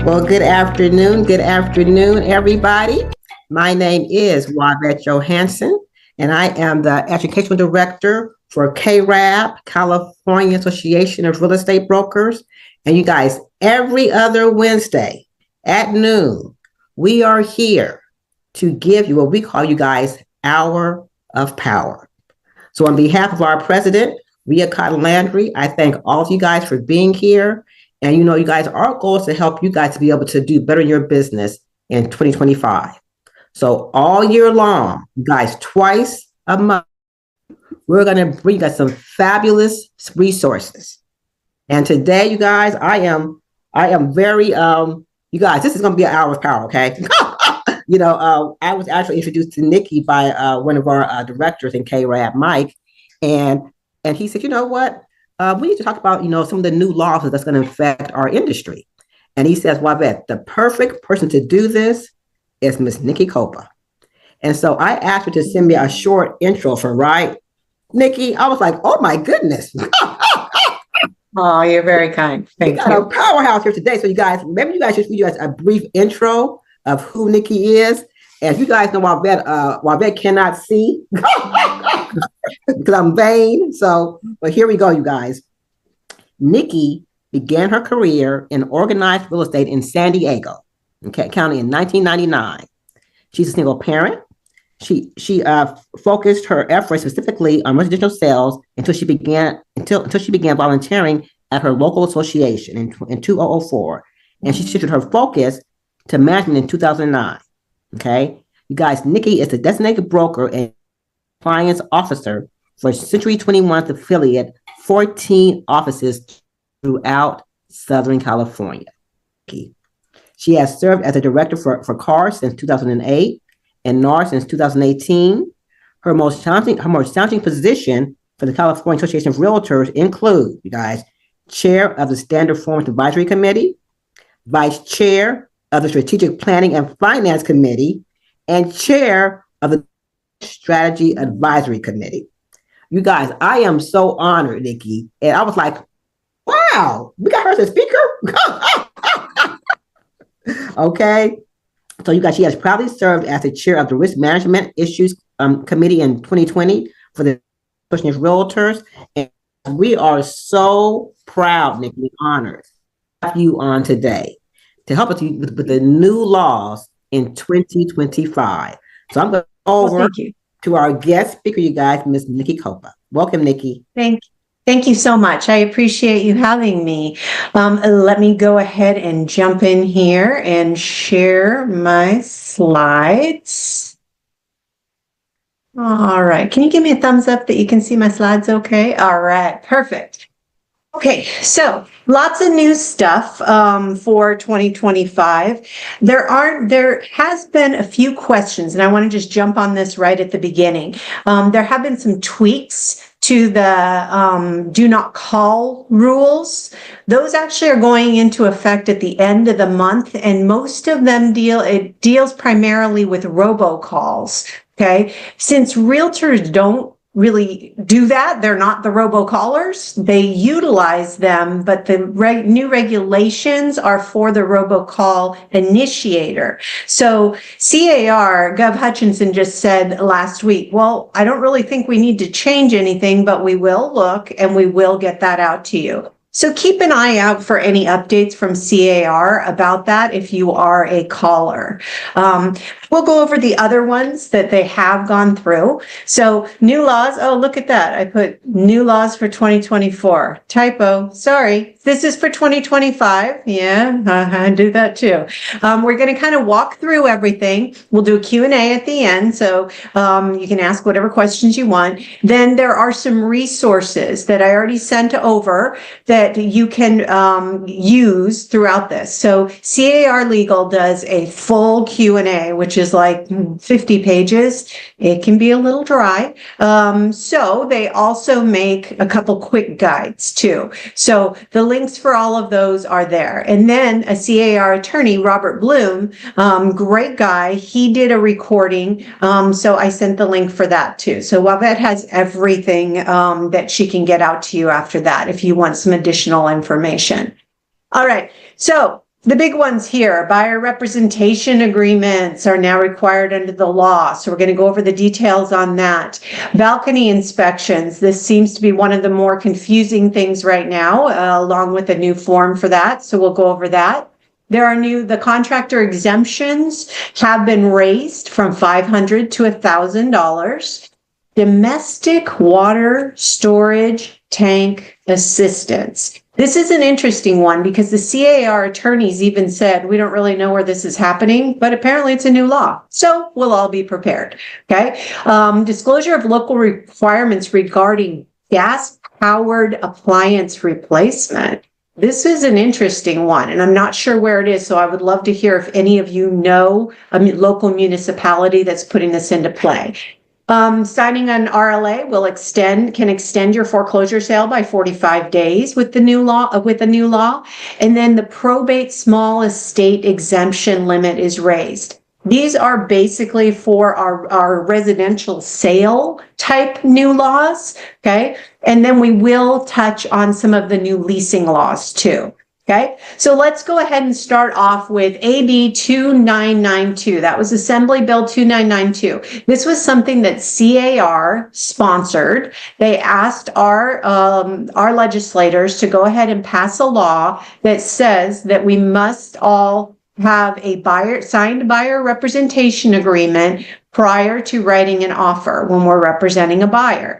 Well, good afternoon, everybody. My name is Wabette Johansson, and I am the Educational Director for CAREB, California Association of Real Estate Brokers. And you guys, every other Wednesday at noon, we are here to give you what we call you guys Hour of Power. So on behalf of our president, Ria Cotton Landry, I thank all of you guys for being here. And you guys, our goal is to help you guys to be able to do better in your business in 2025. So all year long, you guys, twice a month, we're going to bring you guys some fabulous resources. And today, you guys, I am very, you guys, this is going to be an hour of power, okay? I was actually introduced to Nikki by one of our directors in CAREB, Mike, and he said, you know what? We need to talk about, some of the new laws that's going to affect our industry. And he says, Wabette, the perfect person to do this is Miss Nikki Coppa. And so I asked her to send me a short intro for, right? Nikki, I was like, oh my goodness. Oh, you're very kind. Thank you. A powerhouse here today. So you guys, maybe you guys should do a brief intro of who Nikki is. And you guys know Wabette cannot see because I'm vain. But here we go, you guys. Nikki began her career in organized real estate in San Diego, County in 1999. She's a single parent. She focused her efforts specifically on residential sales until she began volunteering at her local association in 2004, and she shifted her focus to management in 2009. Okay, you guys, Nikki is the designated broker and compliance officer for Century 21's affiliate, 14 offices throughout Southern California. She has served as a director for CAREB since 2008 and NAR since 2018. Her most challenging position for the California Association of Realtors include, you guys, chair of the Standard Performance Advisory Committee, vice chair of the Strategic Planning and Finance Committee, and chair of the Strategy Advisory Committee. You guys, I am so honored, Nikki. And I was like, wow, we got her as a speaker? Okay. So you guys, she has proudly served as the chair of the Risk Management Issues Committee in 2020 for the Association of Realtors. And we are so proud, Nikki, honored to have you on today to help us with the new laws in 2025. So I'm going to go over to our guest speaker, you guys, Ms. Nikki Coppa. Welcome, Nikki. Thank you so much. I appreciate you having me. Let me go ahead and jump in here and share my slides. All right. Can you give me a thumbs up that you can see my slides okay? All right. Perfect. Okay, so lots of new stuff for 2025. There has been a few questions, and I want to just jump on this right at the beginning. There have been some tweaks to the do not call rules. Those actually are going into effect at the end of the month, and most of them deals primarily with robocalls. Okay, since realtors don't really do that, they're not the robocallers. They utilize them, but the new regulations are for the robocall initiator. So CAR, Gov Hutchinson just said last week, well, I don't really think we need to change anything, but we will look and we will get that out to you. So keep an eye out for any updates from CAR about that if you are a caller. We'll go over the other ones that they have gone through. So new laws. Oh, look at that. I put new laws for 2024. Typo. Sorry. This is for 2025. Yeah, I do that too. We're going to kind of walk through everything. We'll do a Q&A at the end. So you can ask whatever questions you want. Then there are some resources that I already sent over that you can use throughout this. So CAR Legal does a full Q&A, which is like 50 pages. It can be a little dry. So they also make a couple quick guides too. So the links for all of those are there. And then a CAR attorney, Robert Bloom, great guy. He did a recording. So I sent the link for that too. So Wabette has everything that she can get out to you after that if you want some additional information. All right. So the big ones here, buyer representation agreements are now required under the law. So we're going to go over the details on that. Balcony inspections. This seems to be one of the more confusing things right now, along with a new form for that. So we'll go over that. The contractor exemptions have been raised from $500 to $1,000. Domestic water storage tank assistance. This is an interesting one because the CAR attorneys even said, we don't really know where this is happening, but apparently it's a new law. So we'll all be prepared. Okay. Disclosure of local requirements regarding gas-powered appliance replacement. This is an interesting one, and I'm not sure where it is, so I would love to hear if any of you know a local municipality that's putting this into play. Signing an RLA can extend your foreclosure sale by 45 days with the new law. And then the probate small estate exemption limit is raised. These are basically for our residential sale type new laws. Okay. And then we will touch on some of the new leasing laws too. Okay, so let's go ahead and start off with AB 2992. That was Assembly Bill 2992. This was something that CAR sponsored. They asked our legislators to go ahead and pass a law that says that we must all have a signed buyer representation agreement prior to writing an offer when we're representing a buyer.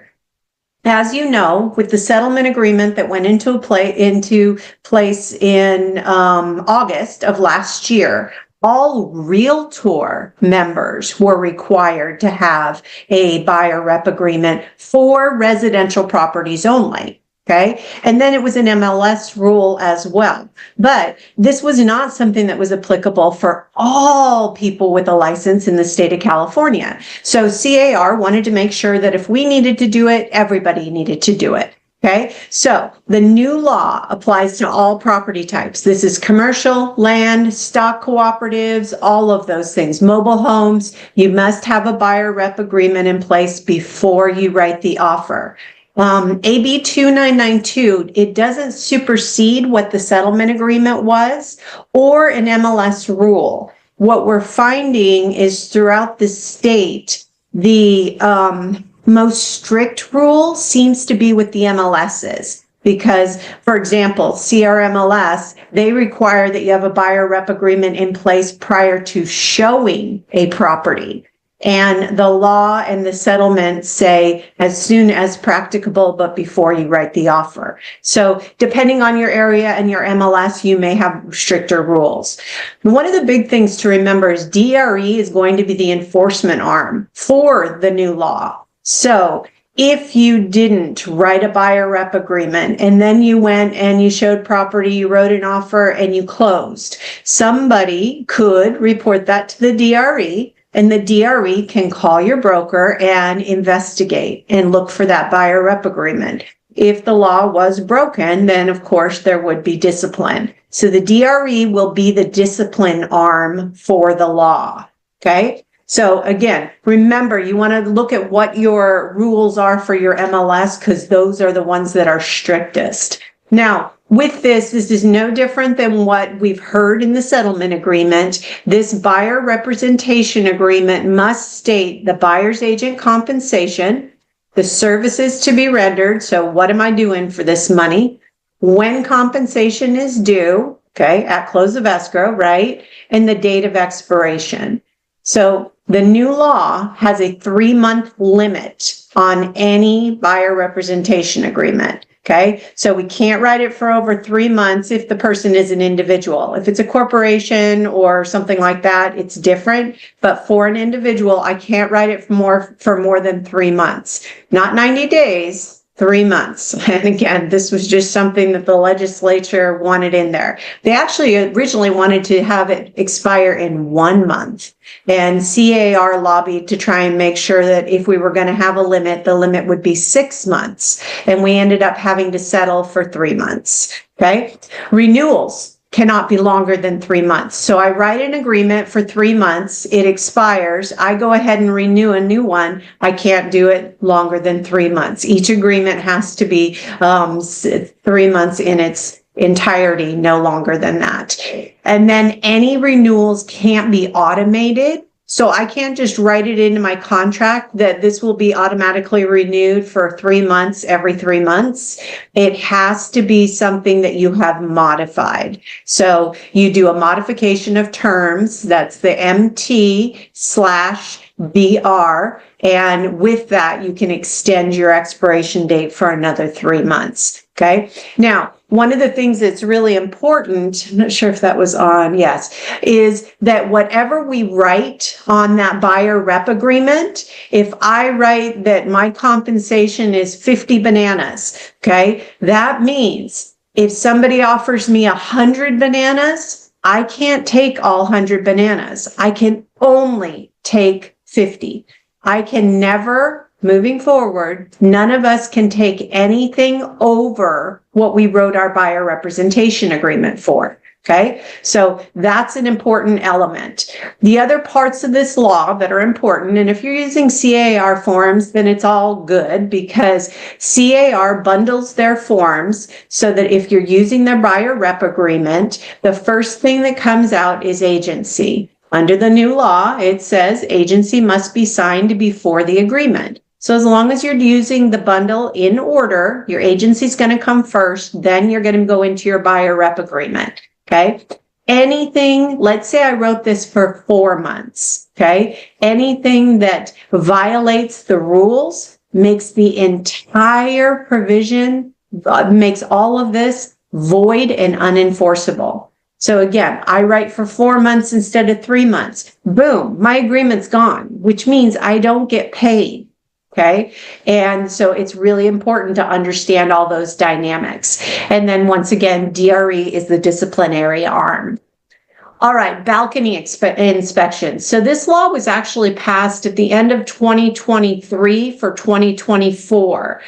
As you know, with the settlement agreement that went into place in August of last year, all Realtor members were required to have a buyer rep agreement for residential properties only. Okay. And then it was an MLS rule as well. But this was not something that was applicable for all people with a license in the state of California. So CAR wanted to make sure that if we needed to do it, everybody needed to do it. Okay. So the new law applies to all property types. This is commercial, land, stock cooperatives, all of those things, mobile homes. You must have a buyer rep agreement in place before you write the offer. AB 2992, it doesn't supersede what the settlement agreement was or an MLS rule. What we're finding is throughout the state, the most strict rule seems to be with the MLSs. Because, for example, CRMLS, they require that you have a buyer rep agreement in place prior to showing a property. And the law and the settlement say as soon as practicable, but before you write the offer. So depending on your area and your MLS, you may have stricter rules. One of the big things to remember is DRE is going to be the enforcement arm for the new law. So if you didn't write a buyer rep agreement and then you went and you showed property, you wrote an offer and you closed, somebody could report that to the DRE. And the DRE can call your broker and investigate and look for that buyer rep agreement. If the law was broken, then of course there would be discipline. So the DRE will be the discipline arm for the law. Okay. So again, remember, you want to look at what your rules are for your MLS because those are the ones that are strictest. Now, with this is no different than what we've heard in the settlement agreement. This buyer representation agreement must state the buyer's agent compensation, the services to be rendered. So what am I doing for this money? When compensation is due, okay, at close of escrow, right? And the date of expiration. So the new law has a 3-month limit on any buyer representation agreement. Okay, so we can't write it for over 3 months if the person is an individual. If it's a corporation or something like that, it's different. But for an individual, I can't write it for more than 3 months. Not 90 days, 3 months. And again, this was just something that the legislature wanted in there. They actually originally wanted to have it expire in 1 month. And CAR lobbied to try and make sure that if we were going to have a limit, the limit would be 6 months. And we ended up having to settle for 3 months. Okay. Renewals cannot be longer than 3 months. So I write an agreement for 3 months. It expires. I go ahead and renew a new one. I can't do it longer than 3 months. Each agreement has to be 3 months in its entirety, no longer than that. And then any renewals can't be automated. So I can't just write it into my contract that this will be automatically renewed for 3 months, every 3 months. It has to be something that you have modified. So you do a modification of terms, that's the MT/BR. And with that, you can extend your expiration date for another 3 months. Okay. Now, one of the things that's really important, I'm not sure if that was on, yes, is that whatever we write on that buyer rep agreement, if I write that my compensation is 50 bananas, okay, that means if somebody offers me 100 bananas, I can't take all 100 bananas. I can only take 50. I can never, moving forward, none of us can take anything over what we wrote our buyer representation agreement for. Okay, so that's an important element. The other parts of this law that are important, and if you're using CAR forms, then it's all good because CAR bundles their forms so that if you're using their buyer rep agreement, the first thing that comes out is agency. Under the new law, it says agency must be signed before the agreement. So as long as you're using the bundle in order, your agency is going to come first, then you're going to go into your buyer rep agreement. Okay. Anything, let's say I wrote this for 4 months. Okay. Anything that violates the rules makes the entire provision, makes all of this void and unenforceable. So again, I write for 4 months instead of 3 months. Boom, my agreement's gone, which means I don't get paid. Okay. And so it's really important to understand all those dynamics. And then once again, DRE is the disciplinary arm. All right, balcony inspections. So this law was actually passed at the end of 2023 for 2024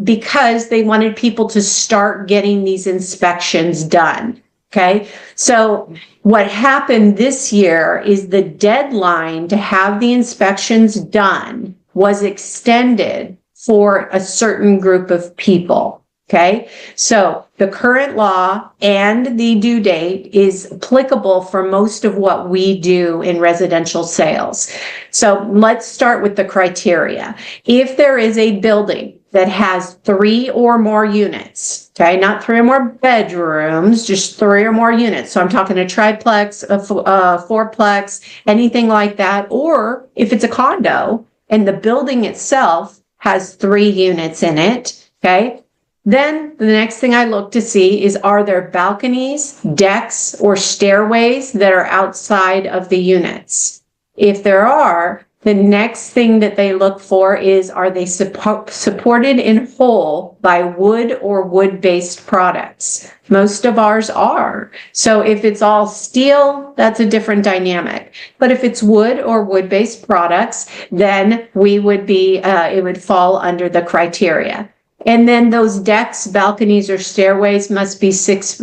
because they wanted people to start getting these inspections done. Okay, so what happened this year is the deadline to have the inspections done was extended for a certain group of people. Okay, so the current law and the due date is applicable for most of what we do in residential sales. So let's start with the criteria. If there is a building that has 3 or more units, okay, not 3 or more bedrooms, just 3 or more units. So I'm talking a triplex, a fourplex, anything like that. Or if it's a condo and the building itself has 3 units in it, okay, then the next thing I look to see is, are there balconies, decks, or stairways that are outside of the units? If there are, the next thing that they look for is, are they supported in whole by wood or wood-based products? Most of ours are. So if it's all steel, that's a different dynamic. But if it's wood or wood-based products, then we would be, it would fall under the criteria. And then those decks, balconies, or stairways must be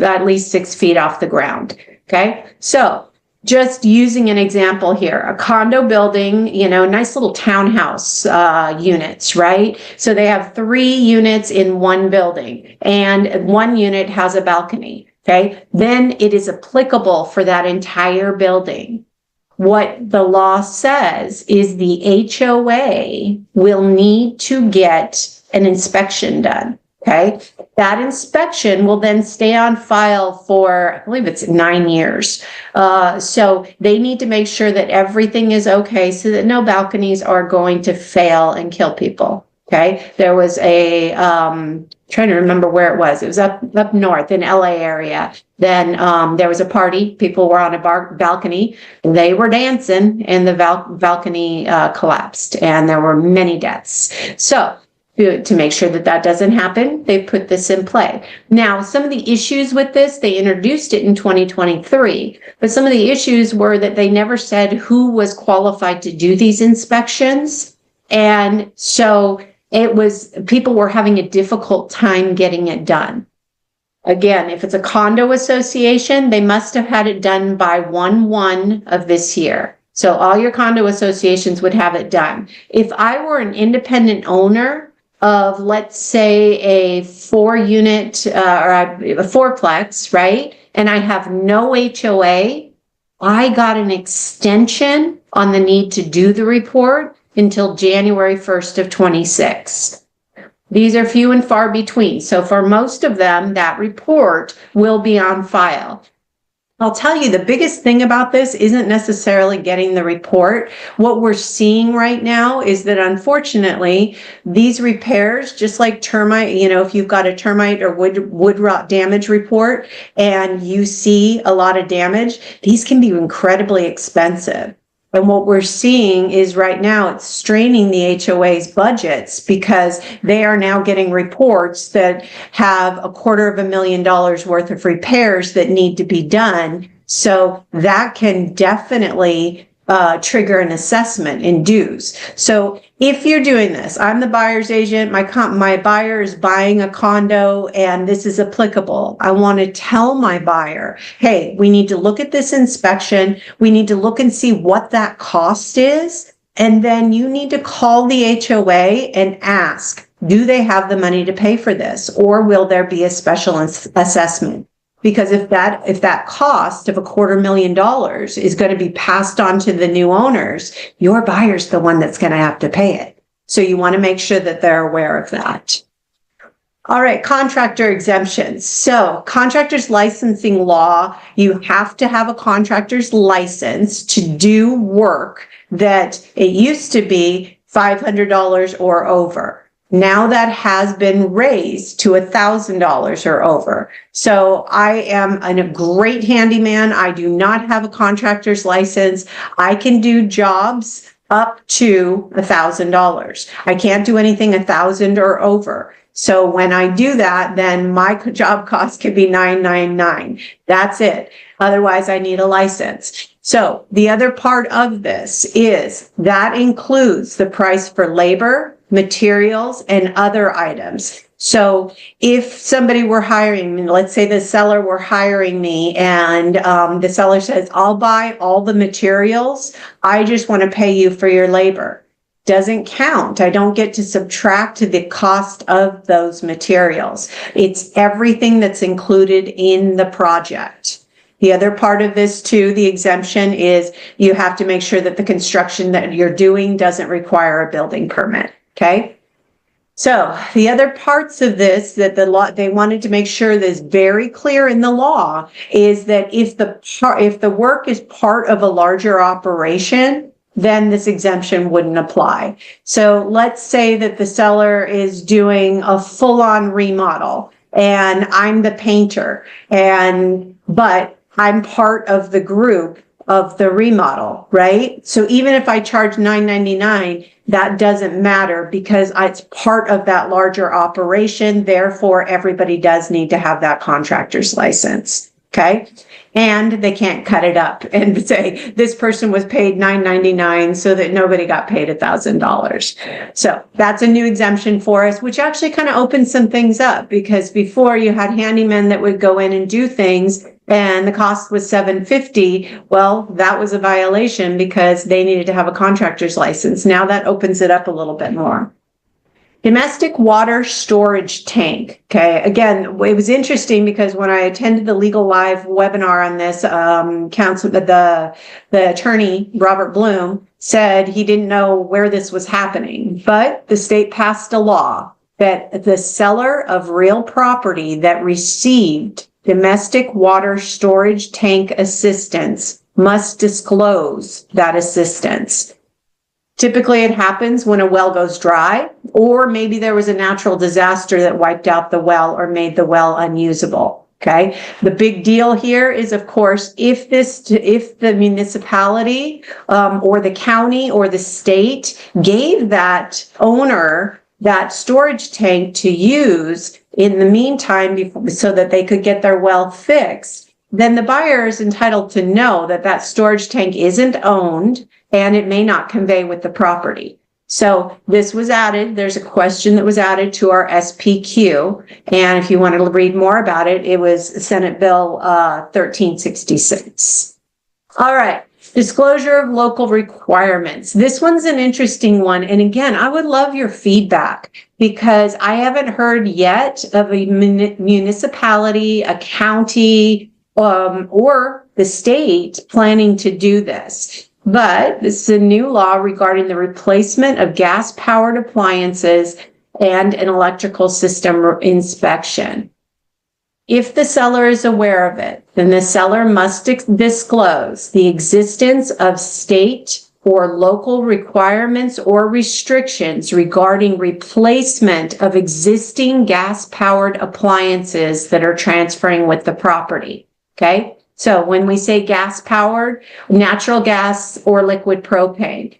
at least 6 feet off the ground. Okay, so just using an example here, a condo building, nice little townhouse units, right? So they have 3 units in one building and 1 unit has a balcony. Okay, then it is applicable for that entire building. What the law says is the HOA will need to get an inspection done. Okay, that inspection will then stay on file for, I believe it's 9 years. So they need to make sure that everything is okay so that no balconies are going to fail and kill people. Okay, there was a, trying to remember where it was. It was up north in LA area. Then there was a party. People were on a balcony. They were dancing and the balcony collapsed and there were many deaths. So to make sure that that doesn't happen, they put this in play. Now, some of the issues with this, they introduced it in 2023, but some of the issues were that they never said who was qualified to do these inspections. And so people were having a difficult time getting it done. Again, if it's a condo association, they must have had it done by 1/1 of this year. So all your condo associations would have it done. If I were an independent owner, of, let's say, a 4-unit or a fourplex, right? And I have no HOA, I got an extension on the need to do the report until January 1st of 26. These are few and far between. So for most of them, that report will be on file. I'll tell you, the biggest thing about this isn't necessarily getting the report. What we're seeing right now is that, unfortunately, these repairs, just like termite, if you've got a termite or wood rot damage report and you see a lot of damage, these can be incredibly expensive. And what we're seeing is right now it's straining the HOA's budgets because they are now getting reports that have $250,000 worth of repairs that need to be done. So that can definitely trigger an assessment in dues. So if you're doing this, I'm the buyer's agent, my buyer is buying a condo and this is applicable. I want to tell my buyer, hey, we need to look at this inspection. We need to look and see what that cost is. And then you need to call the HOA and ask, do they have the money to pay for this? Or will there be a special assessment? Because if that cost of $250,000 is going to be passed on to the new owners, your buyer's the one that's going to have to pay it. So you want to make sure that they're aware of that. All right, contractor exemptions. So contractor's licensing law, you have to have a contractor's license to do work that it used to be $500 or over. Now that has been raised to $1,000 or over. So I am a great handyman. I do not have a contractor's license. I can do jobs up to $1,000. I can't do anything $1,000 or over. So when I do that, then my job cost could be $999. That's it. Otherwise, I need a license. So the other part of this is that includes the price for labor, materials, and other items. So if somebody were hiring me, let's say the seller were hiring me and the seller says, I'll buy all the materials. I just want to pay you for your labor. Doesn't count. I don't get to subtract the cost of those materials. It's everything that's included in the project. The other part of this too, the exemption, is you have to make sure that the construction that you're doing doesn't require a building permit. Okay. So the other parts of this that the law, they wanted to make sure that is very clear in the law is that if the work is part of a larger operation, then this exemption wouldn't apply. So let's say that the seller is doing a full-on remodel and I'm the painter, but I'm part of the group of the remodel, right? So even if I charge $999, that doesn't matter because it's part of that larger operation. Therefore, everybody does need to have that contractor's license. Okay. And they can't cut it up and say this person was paid $999 so that nobody got paid $1,000. So that's a new exemption for us, which actually kind of opens some things up because before you had handymen that would go in and do things and the cost was $750. Well, that was a violation because they needed to have a contractor's license. Now that opens it up a little bit more. Domestic water storage tank. Okay. Again, it was interesting because when I attended the Legal Live webinar on this, the attorney, Robert Bloom, said he didn't know where this was happening, but the state passed a law that the seller of real property that received domestic water storage tank assistance must disclose that assistance. Typically, it happens when a well goes dry, or maybe there was a natural disaster that wiped out the well or made the well unusable. Okay. The big deal here is, of course, if the municipality or the county or the state gave that owner that storage tank to use in the meantime so that they could get their well fixed, then the buyer is entitled to know that that storage tank isn't owned and it may not convey with the property. So this was added. There's a question that was added to our SPQ. And if you want to read more about it, it was Senate Bill 1366. All right. Disclosure of local requirements. This one's an interesting one. And again, I would love your feedback because I haven't heard yet of a municipality, a county, or the state planning to do this. But this is a new law regarding the replacement of gas-powered appliances and an electrical system inspection. If the seller is aware of it, then the seller must disclose the existence of state or local requirements or restrictions regarding replacement of existing gas-powered appliances that are transferring with the property. Okay? So when we say gas-powered, natural gas or liquid propane.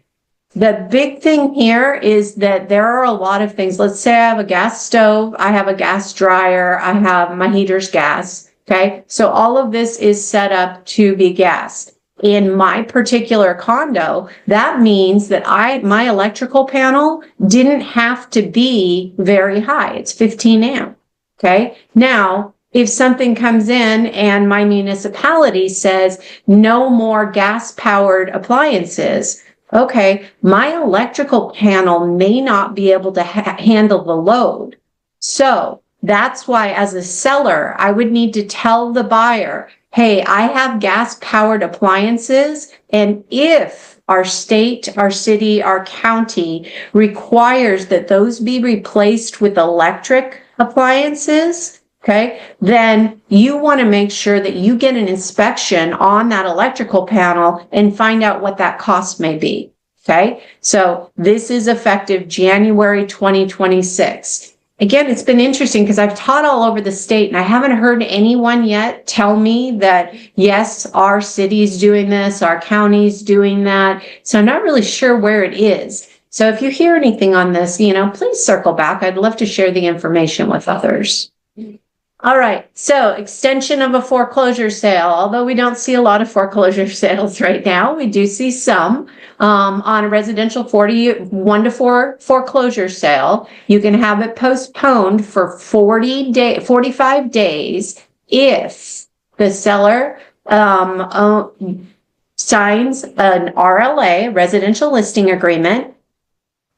The big thing here is that there are a lot of things. Let's say I have a gas stove, I have a gas dryer, I have my heater's gas. Okay. So all of this is set up to be gas. In my particular condo, that means that my electrical panel didn't have to be very high. It's 15 amp. Okay. Now, if something comes in and my municipality says no more gas powered appliances, okay, my electrical panel may not be able to handle the load. So that's why as a seller, I would need to tell the buyer, hey, I have gas powered appliances. And if our state, our city, our county requires that those be replaced with electric appliances, okay, then you want to make sure that you get an inspection on that electrical panel and find out what that cost may be. Okay, so this is effective January 2026. Again, it's been interesting because I've taught all over the state and I haven't heard anyone yet tell me that, yes, our city's doing this, our county's doing that. So I'm not really sure where it is. So if you hear anything on this, please circle back. I'd love to share the information with others. All right, so extension of a foreclosure sale. Although we don't see a lot of foreclosure sales right now, we do see some on a residential 1 to 4 foreclosure sale. You can have it postponed for 45 days if the seller signs an RLA, residential listing agreement.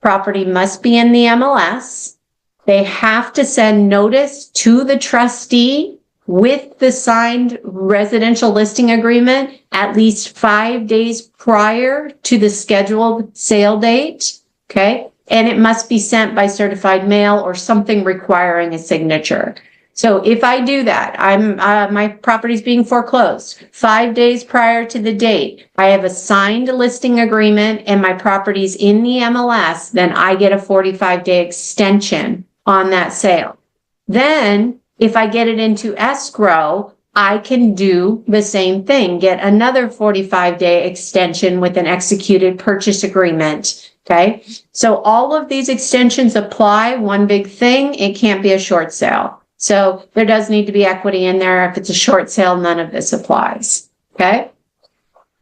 Property must be in the MLS. They have to send notice to the trustee with the signed residential listing agreement at least 5 days prior to the scheduled sale date. Okay. And it must be sent by certified mail or something requiring a signature. So if I do that, my property's being foreclosed 5 days prior to the date, I have a signed listing agreement and my property's in the MLS, then I get a 45-day extension on that sale. Then if I get it into escrow, I can do the same thing, get another 45-day extension with an executed purchase agreement. Okay. So all of these extensions apply. One big thing, it can't be a short sale. So there does need to be equity in there. If it's a short sale, none of this applies. Okay.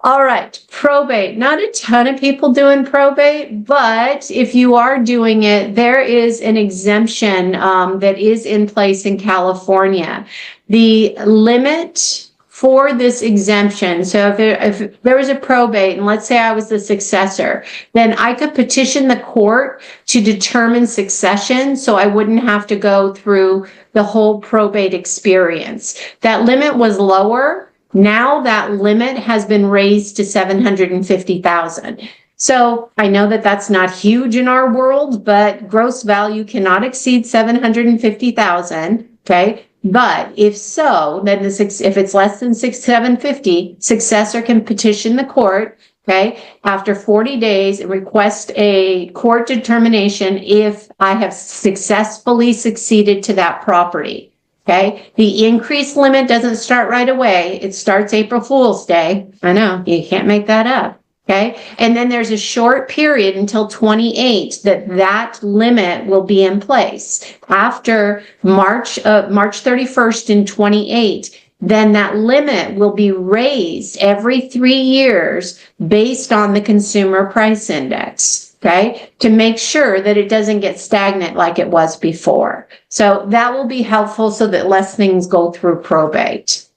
All right, probate. Not a ton of people doing probate, but if you are doing it, there is an exemption that is in place in California. The limit for this exemption, so if there was a probate, and let's say I was the successor, then I could petition the court to determine succession so I wouldn't have to go through the whole probate experience. That limit was lower. Now that limit has been raised to $750,000. So I know that that's not huge in our world, but gross value cannot exceed $750,000. Okay. But if so, then if it's less than $750,000, successor can petition the court. Okay. After 40 days and request a court determination if I have successfully succeeded to that property. Okay. The increased limit doesn't start right away. It starts April Fool's Day. I know you can't make that up. Okay. And then there's a short period until 28 that limit will be in place. After March 31st in 28, then that limit will be raised every 3 years based on the consumer price index. Okay, to make sure that it doesn't get stagnant like it was before. So that will be helpful so that less things go through probate.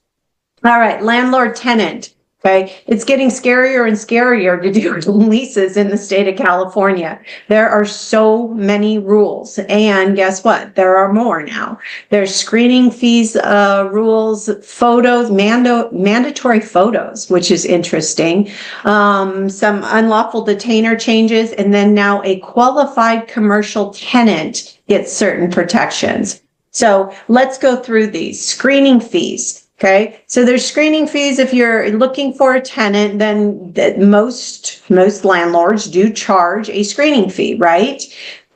All right, landlord tenant. Okay, it's getting scarier and scarier to do leases in the state of California. There are so many rules, and guess what? There are more now. There's screening fees, rules, photos, mandatory photos, which is interesting. Some unlawful detainer changes, and then now a qualified commercial tenant gets certain protections. So let's go through these screening fees. Okay, so there's screening fees. If you're looking for a tenant, then most landlords do charge a screening fee, right?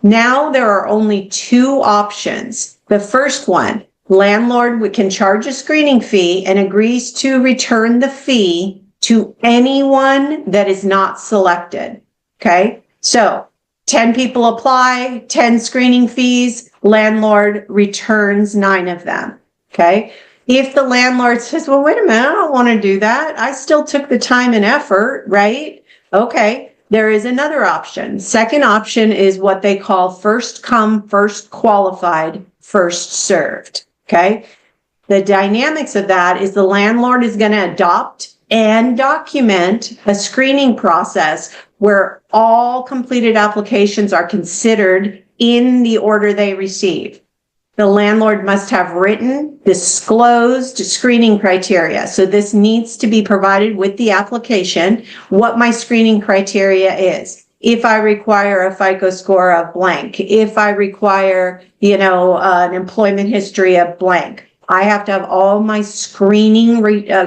Now there are only two options. The first one, landlord can charge a screening fee and agrees to return the fee to anyone that is not selected. Okay, so 10 people apply, 10 screening fees, landlord returns 9 of them. Okay. If the landlord says, well, wait a minute, I don't want to do that. I still took the time and effort, right? Okay, there is another option. Second option is what they call first come, first qualified, first served, okay? The dynamics of that is the landlord is going to adopt and document a screening process where all completed applications are considered in the order they receive. The landlord must have written, disclosed screening criteria. So this needs to be provided with the application, what my screening criteria is. If I require a FICO score of blank, if I require, an employment history of blank, I have to have all my screening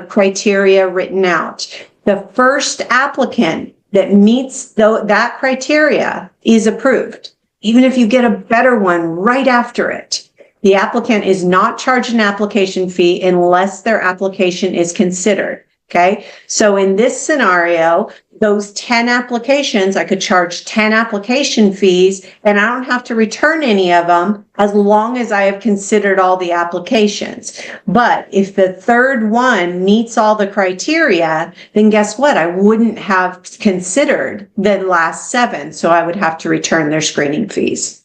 criteria written out. The first applicant that meets that criteria is approved, even if you get a better one right after it. The applicant is not charged an application fee unless their application is considered. Okay. So in this scenario, those 10 applications, I could charge 10 application fees and I don't have to return any of them as long as I have considered all the applications. But if the third one meets all the criteria, then guess what? I wouldn't have considered the last 7. So I would have to return their screening fees.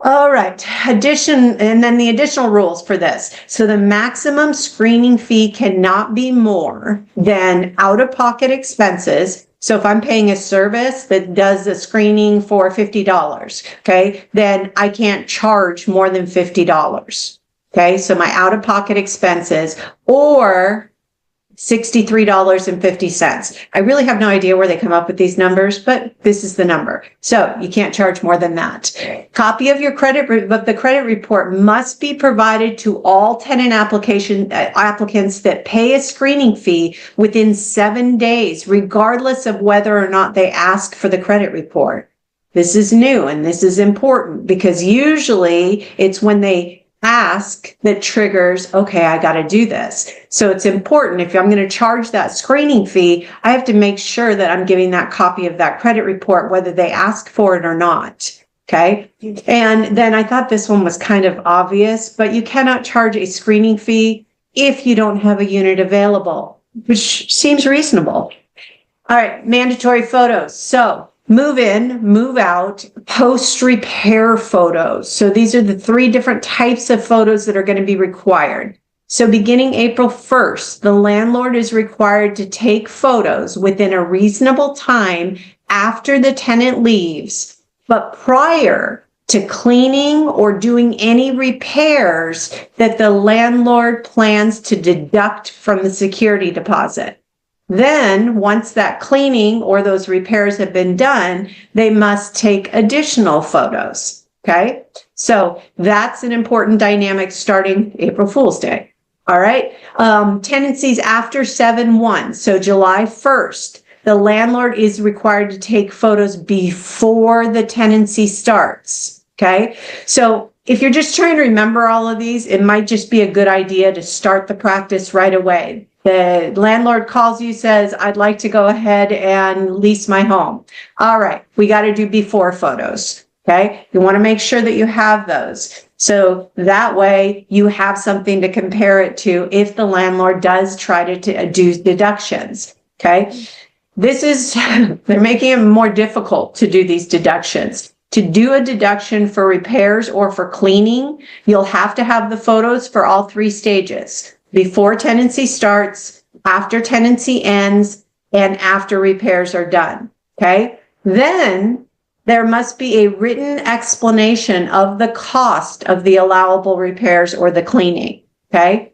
All right, and then the additional rules for this. So the maximum screening fee cannot be more than out-of-pocket expenses. So if I'm paying a service that does a screening for $50, okay, then I can't charge more than $50. Okay, so my out-of-pocket expenses or $63.50. I really have no idea where they come up with these numbers, but this is the number. So you can't charge more than that. Copy of your the credit report must be provided to all tenant applicants that pay a screening fee within 7 days, regardless of whether or not they ask for the credit report. This is new and this is important because usually it's when they ask that triggers, okay, I got to do this. So it's important if I'm going to charge that screening fee, I have to make sure that I'm giving that copy of that credit report, whether they ask for it or not. Okay. And then I thought this one was kind of obvious, but you cannot charge a screening fee if you don't have a unit available, which seems reasonable. All right. Mandatory photos. So move in, move out, post-repair photos. So these are the 3 different types of photos that are going to be required. So beginning April 1st, the landlord is required to take photos within a reasonable time after the tenant leaves, but prior to cleaning or doing any repairs that the landlord plans to deduct from the security deposit. Then, once that cleaning or those repairs have been done, they must take additional photos. Okay, so that's an important dynamic starting April Fool's Day. All right, tenancies after 7/1, so July 1st, the landlord is required to take photos before the tenancy starts. Okay, so if you're just trying to remember all of these, it might just be a good idea to start the practice right away. The landlord calls you, says, I'd like to go ahead and lease my home. All right, we got to do before photos. Okay, you want to make sure that you have those. So that way you have something to compare it to if the landlord does try to do deductions. Okay, they're making it more difficult to do these deductions. To do a deduction for repairs or for cleaning, you'll have to have the photos for all 3 stages. Before tenancy starts, after tenancy ends and after repairs are done. Okay. Then there must be a written explanation of the cost of the allowable repairs or the cleaning. Okay.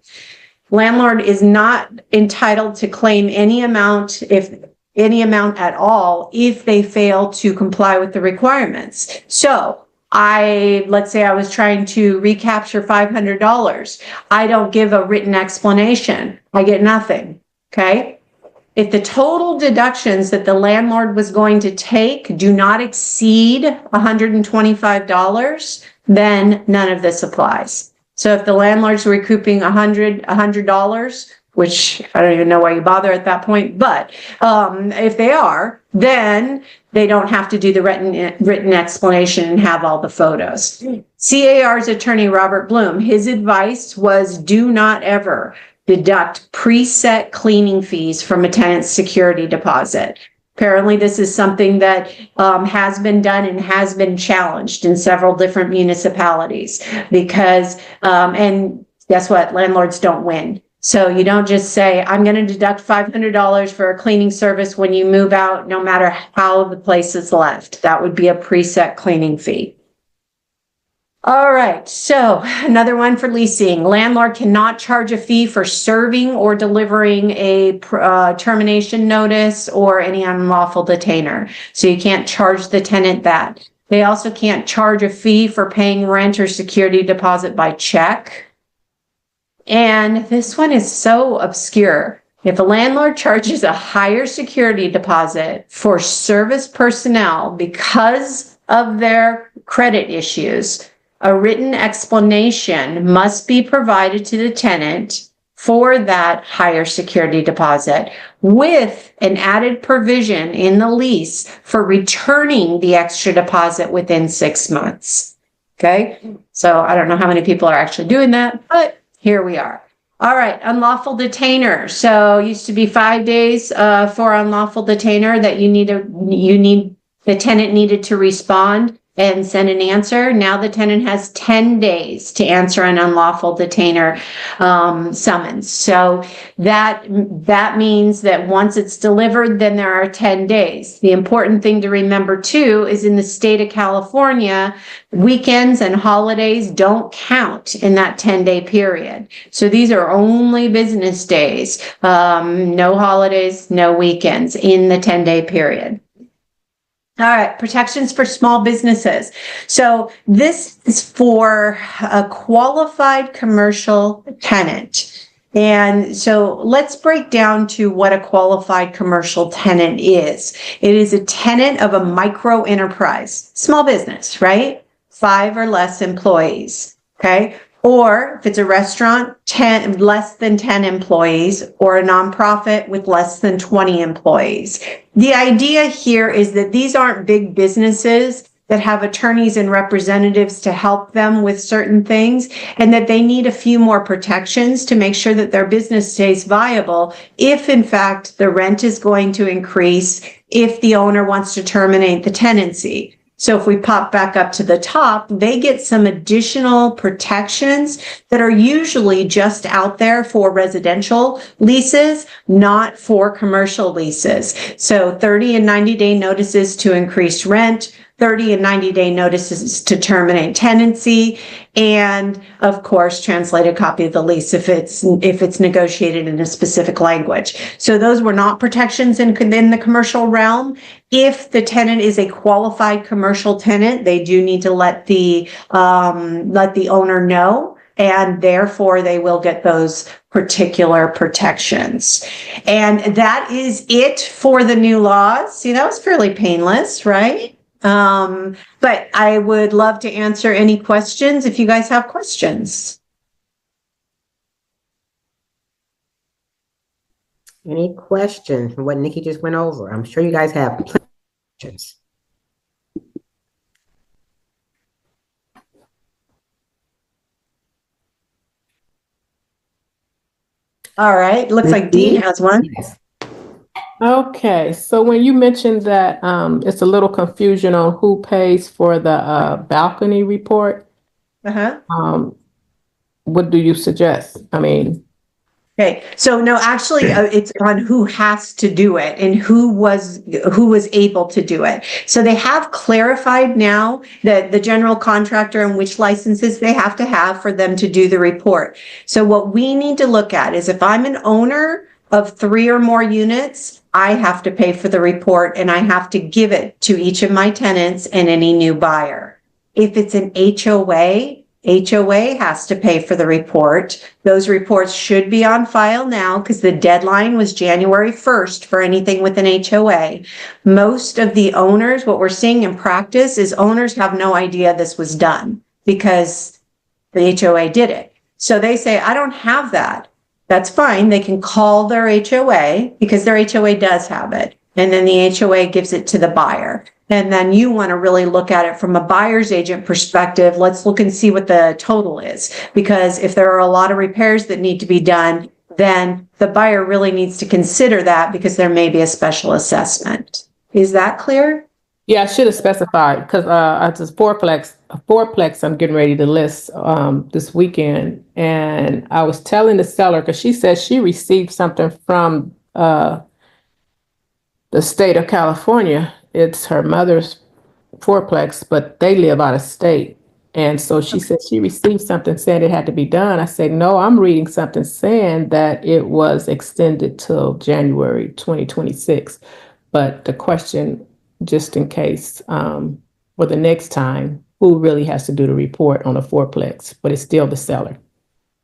Landlord is not entitled to claim any amount, if any amount at all, if they fail to comply with the requirements. So let's say I was trying to recapture $500. I don't give a written explanation. I get nothing. Okay. If the total deductions that the landlord was going to take do not exceed $125, then none of this applies. So if the landlord's recouping $100, which I don't even know why you bother at that point, but if they are, then they don't have to do the written explanation and have all the photos. CAR's attorney, Robert Bloom, his advice was do not ever deduct preset cleaning fees from a tenant's security deposit. Apparently, this is something that has been done and has been challenged in several different municipalities because, and guess what? Landlords don't win. So you don't just say, I'm going to deduct $500 for a cleaning service when you move out, no matter how the place is left. That would be a preset cleaning fee. All right, so another one for leasing. Landlord cannot charge a fee for serving or delivering a termination notice or any unlawful detainer. So you can't charge the tenant that. They also can't charge a fee for paying rent or security deposit by check. And this one is so obscure. If a landlord charges a higher security deposit for service personnel because of their credit issues, a written explanation must be provided to the tenant for that higher security deposit with an added provision in the lease for returning the extra deposit within 6 months. Okay. So I don't know how many people are actually doing that, but here we are. All right. Unlawful detainer. So it used to be 5 days for unlawful detainer that the tenant needed to respond and send an answer. Now the tenant has 10 days to answer an unlawful detainer summons. So that means that once it's delivered, then there are 10 days. The important thing to remember too is in the state of California, weekends and holidays don't count in that 10-day period. So these are only business days, no holidays, no weekends in the 10-day period. All right, protections for small businesses. So this is for a qualified commercial tenant. And so let's break down to what a qualified commercial tenant is. It is a tenant of a micro enterprise, small business, right? 5 or less employees, okay? Or if it's a restaurant, less than 10 employees, or a nonprofit with less than 20 employees. The idea here is that these aren't big businesses that have attorneys and representatives to help them with certain things, and that they need a few more protections to make sure that their business stays viable if, in fact, the rent is going to increase, if the owner wants to terminate the tenancy. So if we pop back up to the top, they get some additional protections that are usually just out there for residential leases, not for commercial leases. So 30 and 90-day notices to increase rent, 30 and 90-day notices to terminate tenancy, and of course, translate a copy of the lease if it's negotiated in a specific language. So those were not protections in the commercial realm. If the tenant is a qualified commercial tenant, they do need to let the owner know, and therefore they will get those particular protections. And that is it for the new laws. See, that was fairly painless, right? But I would love to answer any questions if you guys have questions. Any questions from what Nikki just went over? I'm sure you guys have questions. All right. Looks like Dean has one. Yes. Okay, so when you mentioned that it's a little confusion on who pays for the balcony report, Uh-huh. what do you suggest? I mean, Okay, so no, actually, it's on who has to do it and who was able to do it. So they have clarified now that the general contractor and which licenses they have to have for them to do the report. So what we need to look at is if I'm an owner of 3 or more units, I have to pay for the report and I have to give it to each of my tenants and any new buyer. If it's an HOA has to pay for the report. Those reports should be on file now because the deadline was January 1st for anything with an HOA. Most of the owners, what we're seeing in practice is owners have no idea this was done because the HOA did it. So they say, I don't have that. That's fine. They can call their HOA because their HOA does have it. And then the HOA gives it to the buyer. And then you want to really look at it from a buyer's agent perspective. Let's look and see what the total is. Because if there are a lot of repairs that need to be done, then the buyer really needs to consider that because there may be a special assessment. Is that clear? Yeah, I should have specified because it's a fourplex I'm getting ready to list this weekend. And I was telling the seller because she said she received something from the state of California. It's her mother's fourplex, but they live out of state. And so she said she received something saying it had to be done. I said, no, I'm reading something saying that it was extended till January 2026. But the question, just in case, for the next time, who really has to do the report on a fourplex, but it's still the seller.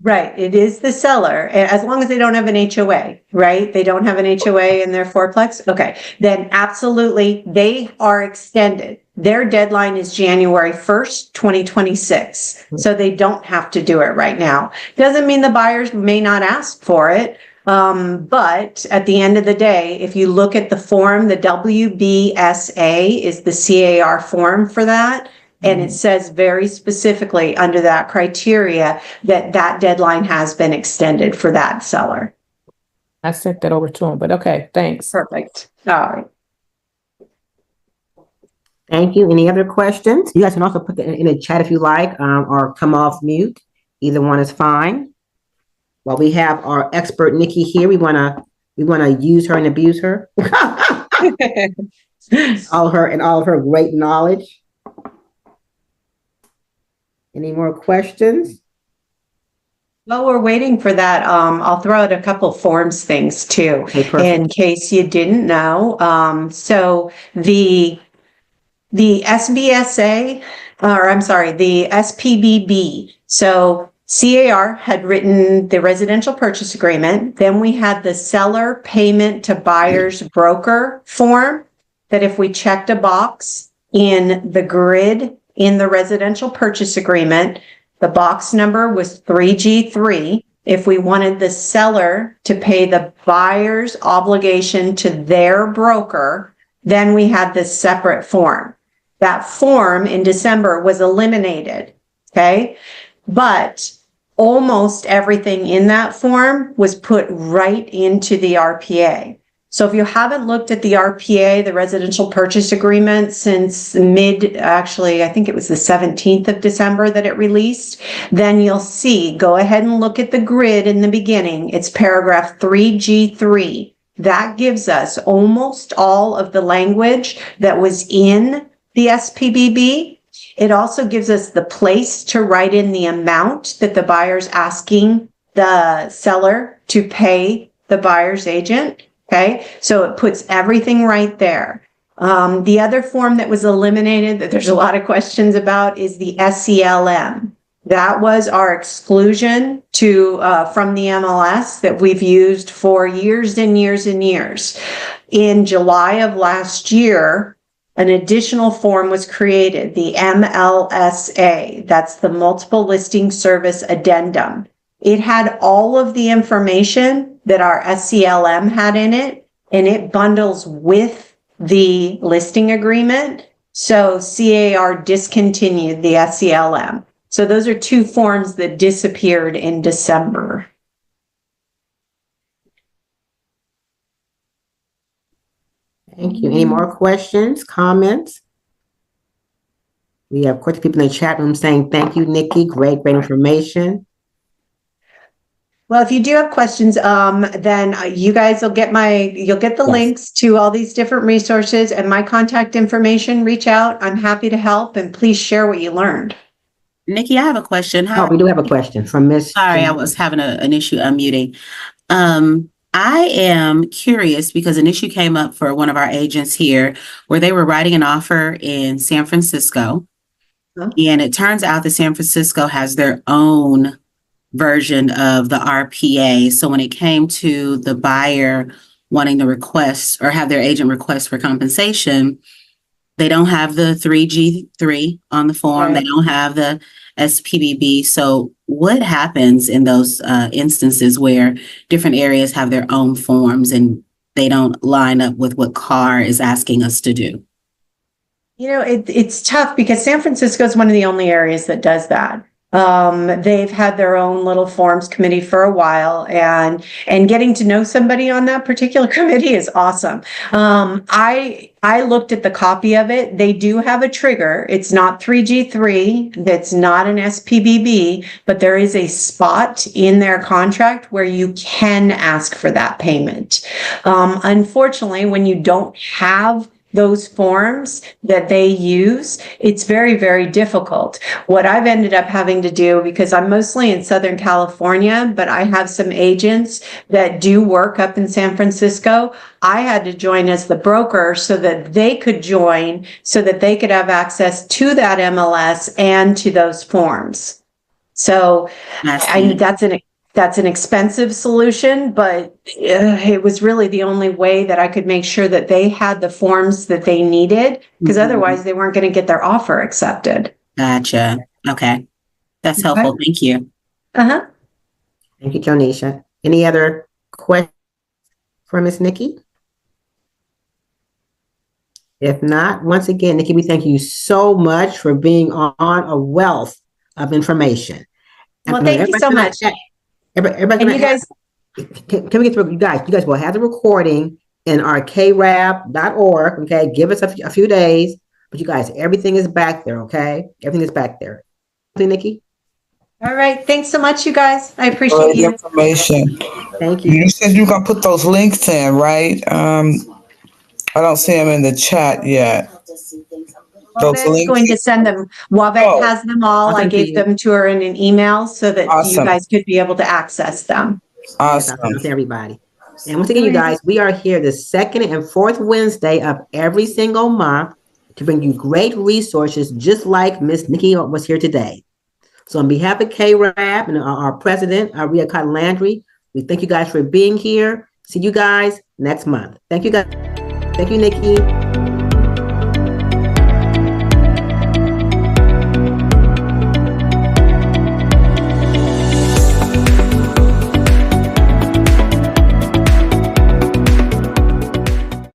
Right. It is the seller, as long as they don't have an HOA, right? They don't have an HOA in their fourplex. Okay. Then absolutely, they are extended. Their deadline is January 1st, 2026. So they don't have to do it right now. Doesn't mean the buyers may not ask for it. But at the end of the day, if you look at the form, the WBSA is the CAR form for that. And it says very specifically under that criteria that that deadline has been extended for that seller. I sent that over to him, but okay, thanks. Perfect. All right. Thank you. Any other questions? You guys can also put that in the chat if you like, or come off mute. Either one is fine. While we have our expert Nikki here, we wanna use her and abuse her. all of her great knowledge. Any more questions? Well, we're waiting for that. I'll throw out a couple forms things too, Okay, in case you didn't know. So the SBSA, or I'm sorry, the SPBB. So CAR had written the residential purchase agreement. Then we had the seller payment to buyer's broker form that if we checked a box in the grid in the residential purchase agreement, the box number was 3G3. If we wanted the seller to pay the buyer's obligation to their broker, then we had this separate form. That form in December was eliminated, okay? But almost everything in that form was put right into the RPA. So if you haven't looked at the RPA, the residential purchase agreement, since actually, I think it was the 17th of December that it released, then you'll see, go ahead and look at the grid in the beginning. It's paragraph 3G3. That gives us almost all of the language that was in the SPBB. It also gives us the place to write in the amount that the buyer's asking the seller to pay the buyer's agent. Okay, so it puts everything right there. The other form that was eliminated that there's a lot of questions about is the SELM. That was our exclusion from the MLS that we've used for years and years and years. In July of last year, an additional form was created, the MLSA. That's the Multiple Listing Service Addendum. It had all of the information that our SELM had in it, and it bundles with the listing agreement. So CAR discontinued the SELM. So those are two forms that disappeared in December. Thank you. Any more questions, comments? We have quite a few people in the chat room saying thank you, Nikki. Great information. Well, if you do have questions, then you guys will get you'll get the links to all these different resources and my contact information. Reach out. I'm happy to help, and please share what you learned. Nikki, I have a question. Oh, we do have a question from Miss. Sorry, I was having an issue unmuting. I am curious because an issue came up for one of our agents here where they were writing an offer in San Francisco. Huh? And it turns out that San Francisco has their own version of the RPA. So when it came to the buyer wanting to request or have their agent request for compensation, they don't have the 3G3 on the form. Right. They don't have the SPBB. So what happens in those instances where different areas have their own forms and they don't line up with what CAR is asking us to do? You know, it's tough because San Francisco is one of the only areas that does that. They've had their own little forms committee for a while, and getting to know somebody on that particular committee is awesome. I looked at the copy of it. They do have a trigger. It's not 3G3. That's not an SPBB, but there is a spot in their contract where you can ask for that payment. Unfortunately, when you don't have those forms that they use, it's very, very difficult. What I've ended up having to do, because I'm mostly in Southern California, but I have some agents that do work up in San Francisco, I had to join as the broker so that they could join, so that they could have access to that MLS and to those forms. So that's an expensive solution, but it was really the only way that I could make sure that they had the forms that they needed, because otherwise they weren't going to get their offer accepted. Gotcha. Okay. That's helpful. Thank you. Uh-huh. Thank you, Jonisha. Any other questions for Miss Nikki? If not, once again, Nikki, we thank you so much for being on a wealth of information. Well, thank you so much. Everybody, and you guys, can we get through? You guys will have the recording in our careb.org. Okay, give us a few days, but you guys, everything is back there. Okay, everything is back there. See, Nikki. All right, thanks so much, you guys. I appreciate you. Information. Thank you. You said you can put those links in, right? I don't see them in the chat yet. Well, Wavette's going to send them. Wavette has them all. I gave them to her in an email so that you guys could be able to access them. Awesome. To everybody. And once again, you guys, we are here the second and fourth Wednesday of every single month to bring you great resources, just like Miss Nikki was here today. So on behalf of CAREB and our president, Rhea Cotton Landry, we thank you guys for being here. See you guys next month. Thank you guys. Thank you, Nikki.